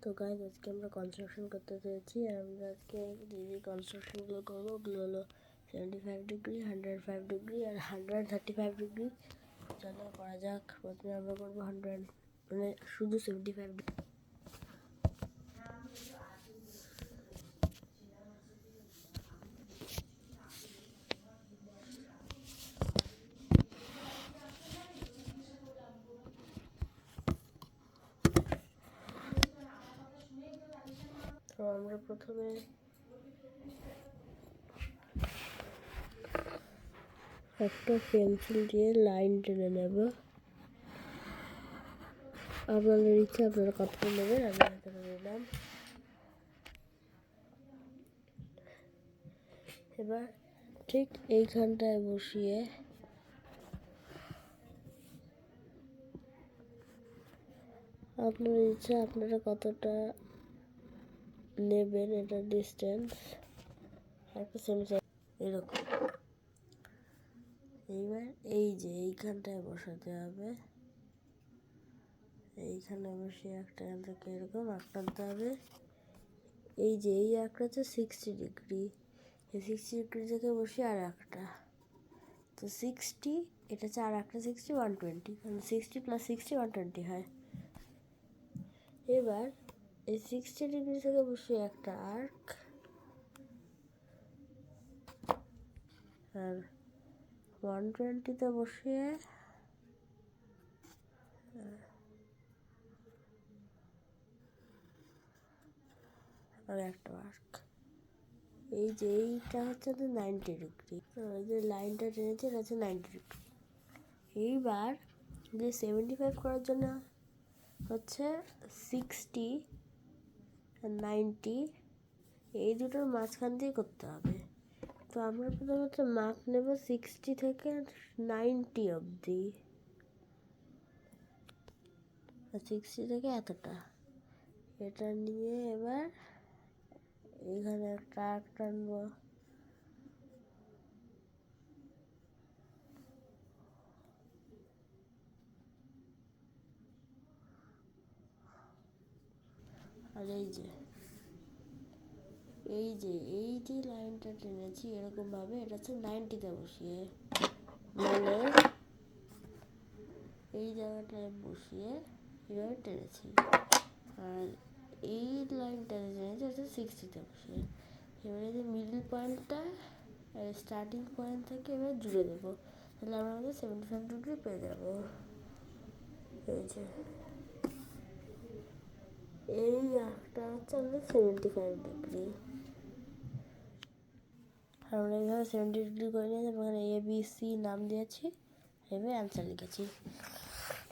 তো গাইজ আজকে আমরা কনস্ট্রাকশন করতে চেয়েছি। আর আমরা আজকে যে কনস্ট্রাকশনগুলো করবো ওগুলো হলো 75 ডিগ্রি, 105 ডিগ্রি আর 135 ডিগ্রি। চলো করা যাক। প্রথমে আমরা করবো 100, মানে শুধু 75 ডিগ্রি। তো আমরা প্রথমে একটা পেন্সিল দিয়ে লাইন টেনে নেব। আপনাদের ইচ্ছা আপনারা কতটা নেবেন, আমি এতটা নিলাম। এবার ঠিক এইখানটায় বসিয়ে আপনার ইচ্ছা আপনারা কতটা নেবেন, এটা ডিস্টেন্স একটা এরকম। এইবার এই যে এইখানটায় বসাতে হবে, এইখানে বসিয়ে একটা থেকে এরকম আঁকটানতে হবে। এই যে এই একটা হচ্ছে 60 ডিগ্রি, এই 60 ডিগ্রি থেকে বসিয়ে আর একটা, তো 60, এটা হচ্ছে আর একটা 60, 120, কারণ 60 + 60 120 হয়। এবার এই 60 ডিগ্রি থেকে বসিয়ে একটা আর্ক, আর 120-তে বসিয়ে আর একটা আর্ক। এই যে এইটা হচ্ছে 90 ডিগ্রি, এই যে লাইনটা টেনেছে এটা হচ্ছে 90 ডিগ্রি। এইবার যে 75 করার জন্য হচ্ছে 60 আর 90, এই দুটোর মাঝখান দিয়ে করতে হবে। তো আমরা প্রথমত মাপ নেব 60 থেকে 90 অবধি, 60 থেকে এতটা। এটা নিয়ে এবার এইখানে একটা আর্ক টানবো। আর এই যে লাইনটা টেনেছি এরকমভাবে, এটা হচ্ছে 90-তে বসিয়ে, মানে এই জায়গাটায় বসিয়ে এভাবে টেনেছি। আর এই লাইনটা টেনেছি হচ্ছে 60-তে বসিয়ে। এবারে যে মিডল পয়েন্টটা স্টার্টিং পয়েন্ট থেকে এবার জুড়ে দেবো, তাহলে আমরা আমাদের 75 ডিগ্রি পেয়ে যাবো। এই যে এই একটা হচ্ছে আমাদের 75 ডিগ্রি। আমরা এইভাবে 70 ডিগ্রি করে নিয়েছি, এখানে ABC নাম দিয়েছি, এভাবে অ্যান্সার লিখেছি।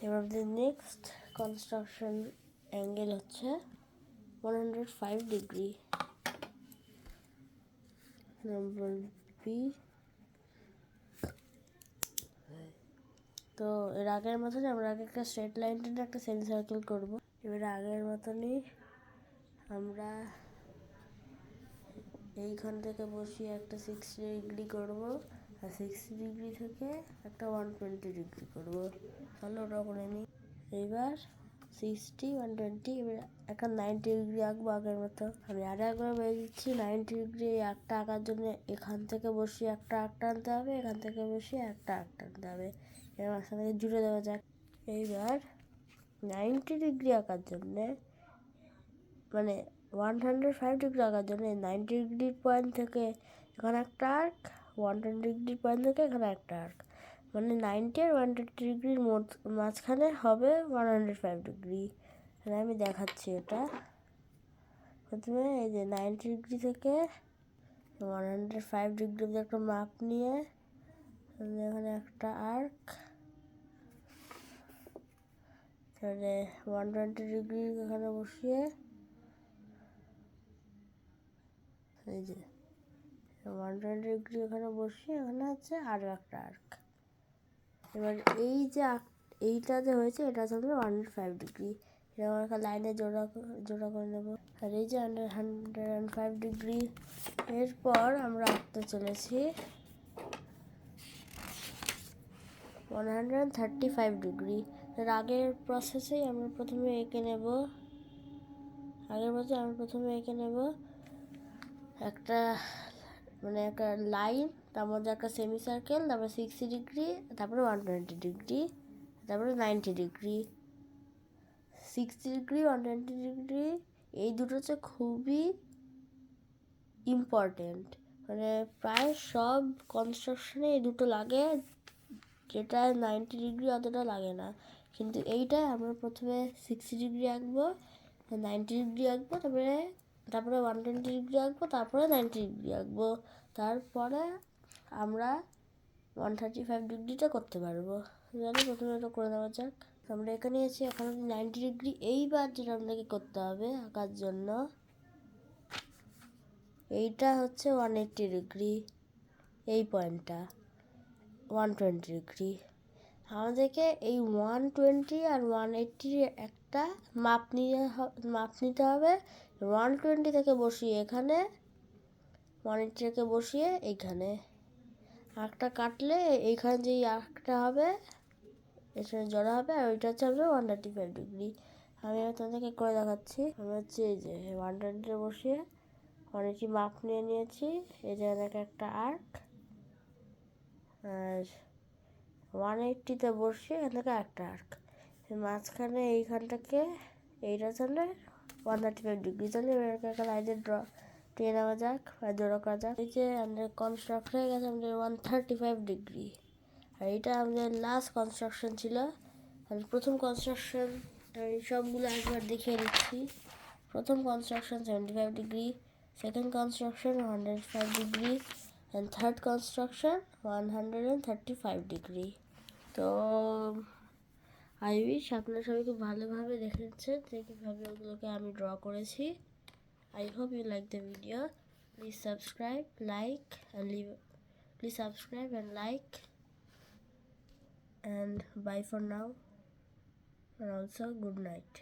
এবার আমাদের নেক্সট কনস্ট্রাকশন অ্যাঙ্গেল হচ্ছে 105 ডিগ্রি, নম্বর বি। তো এর আগের মতনই আমরা আগে একটা স্ট্রেট লাইন টেনে একটা সেমি সার্কেল করবো। এবার আগের মতনই আমরা এইখান থেকে বসিয়ে একটা 60 ডিগ্রি করবো, আর 60 ডিগ্রি থেকে একটা 120 ডিগ্রি করবো। তাহলে ওটা করে নিই। এবার 60, 120, এবার একটা 90 ডিগ্রি আঁকবো আগের মতো। আমি আর একবার বলে দিচ্ছি, 90 ডিগ্রি আঁকটা আঁকার জন্য এখান থেকে বসিয়ে একটা আঁক টানতে হবে, এখান থেকে বসিয়ে একটা আঁক টানতে হবে। এবার মাঝখান থেকে জুড়ে দেওয়া যাক। এইবার 90 ডিগ্রি আঁকার জন্যে, মানে 105 ডিগ্রি আঁকার জন্য 90 ডিগ্রির পয়েন্ট থেকে এখানে একটা আর্ক, 120 ডিগ্রির পয়েন্ট থেকে এখানে একটা আর্ক, মানে 90 আর 120 ডিগ্রির মাঝখানে হবে 105 ডিগ্রি। আমি দেখাচ্ছি এটা। প্রথমে এই যে 90 ডিগ্রি থেকে 105 ডিগ্রি অবধি একটা মাপ নিয়ে এখানে একটা আর্ক, তাহলে 120 ডিগ্রি এখানে বসিয়ে, এই যে 120 ডিগ্রি এখানে বসিয়ে এখানে হচ্ছে আরও একটা আর্ক। এবার এই যে এইটা যে হয়েছে এটা হচ্ছে 105 ডিগ্রি, এটা আমরা লাইনে জোড়া করে নেব। আর এই যে 105 ডিগ্রি, এরপর আমরা আঁকতে চলেছি 135 ডিগ্রি। এর আগের প্রসেসেই আমরা প্রথমে এঁকে নেব আগের মতো আমি প্রথমে এঁকে নেব একটা একটা লাইন, তার মধ্যে একটা সেমি সার্কেল, তারপরে 60 ডিগ্রি, তারপরে 120 ডিগ্রি, তারপরে 90 ডিগ্রি। 60 ডিগ্রি 120 ডিগ্রি এই দুটো হচ্ছে খুবই ইম্পর্টেন্ট, প্রায় সব কনস্ট্রাকশনে এই দুটো লাগে, যেটা 90 ডিগ্রি অতটা লাগে না। কিন্তু এইটাই আমরা প্রথমে 60 ডিগ্রি আঁকবো, 90 ডিগ্রি আঁকবো, তারপরে 120 ডিগ্রি আঁকবো, তারপরে 90 ডিগ্রি আঁকবো, তারপরে আমরা 135 ডিগ্রিটা করতে পারবো। জানি প্রথমে এটা করে নেওয়া যাক। আমরা এখানে এসে এখন 90 ডিগ্রি এইবার যেটা আপনাকে করতে হবে আঁকার জন্য, এইটা হচ্ছে 180 ডিগ্রি, এই পয়েন্টটা 120 ডিগ্রি। আমাদেরকে এই 120 আর 180 একটা মাপ নিতে হবে। 120 থেকে বসিয়ে এখানে, 180 থেকে বসিয়ে এইখানে আঁকটা কাটলে এইখানে যেই আঁকটা হবে এখানে জড়া হবে, আর ওইটা হচ্ছে আমাদের 135 ডিগ্রি। আমি তোমাদেরকে করে দেখাচ্ছি। আমি হচ্ছে এই যে 120 বসিয়ে 180 মাপ নিয়ে নিয়েছি, এই জায়গায় একটা আর্ক, আর 180তে বসিয়ে এখান থেকে একটা আর্ক, মাঝখানে এইখানটাকে এইটা চলে 135 ডিগ্রি চলে। একটা লাইনের টেনে নেওয়া যাক, জোড়া করা যাক। এই যে আমাদের কনস্ট্রাক্ট হয়ে গেছে আমাদের 135 ডিগ্রি, আর এটা আমাদের লাস্ট কনস্ট্রাকশন ছিল। আর প্রথম কনস্ট্রাকশন সবগুলো একবার দেখিয়ে দিচ্ছি। প্রথম construction 75 degree, second construction 105 degree, and third construction 135 degree. তো আই উইশ আপনারা সবাই খুব ভালোভাবে দেখেছেন যে কীভাবে ওগুলোকে আমি ড্র করেছি। I hope you like the video. Please subscribe, like, and bye for now, and also good night.